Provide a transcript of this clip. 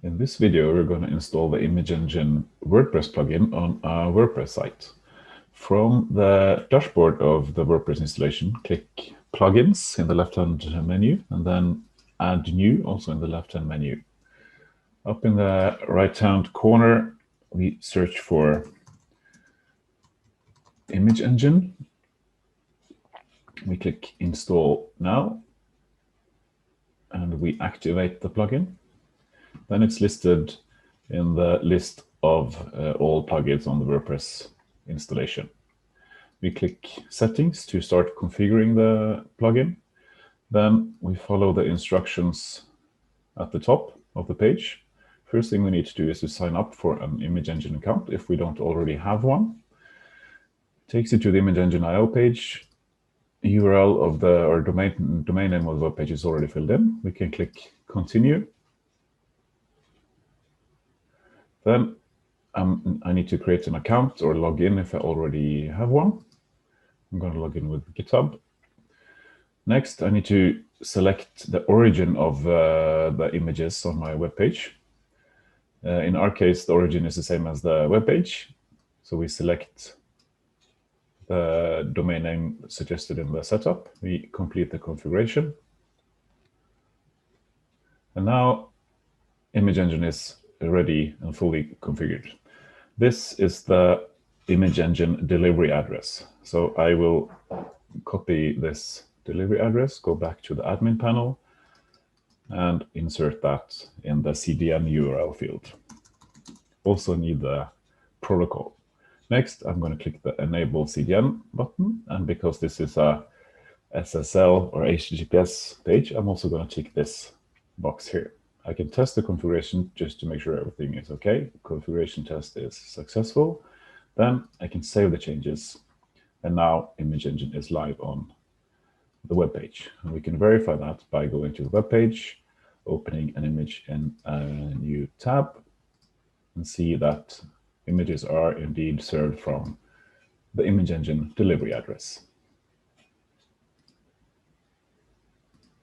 In this video, we're going to install the ImageEngine WordPress plugin on our WordPress site. From the dashboard of the WordPress installation, click Plugins in the left-hand menu, and then Add New, also in the left-hand menu. Up in the right-hand corner, we search for ImageEngine. We click Install Now, and we activate the plugin. Then it's listed in the list of all plugins on the WordPress installation. We click Settings to start configuring the plugin. Then we follow the instructions at the top of the page. First thing we need to do is to sign up for an ImageEngine account if we don't already have one. It takes you to the ImageEngine IO page. URL of the or domain name of the web page is already filled in. We can click Continue. Then I need to create an account or log in if I already have one. I'm going to log in with GitHub. Next, I need to select the origin of the images on my web page. In our case, the origin is the same as the web page. So we select the domain name suggested in the setup. We complete the configuration. And now ImageEngine is ready and fully configured. This is the ImageEngine delivery address. So I will copy this delivery address, go back to the admin panel, and insert that in the CDN URL field. Also need the protocol. Next, I'm going to click the Enable CDN button, and because this is a SSL or HTTPS page, I'm also going to tick this box here. I can test the configuration just to make sure everything is okay. Configuration test is successful. Then I can save the changes. And now ImageEngine is live on the web page. And we can verify that by going to the web page, opening an image in a new tab, and see that images are indeed served from the ImageEngine delivery address.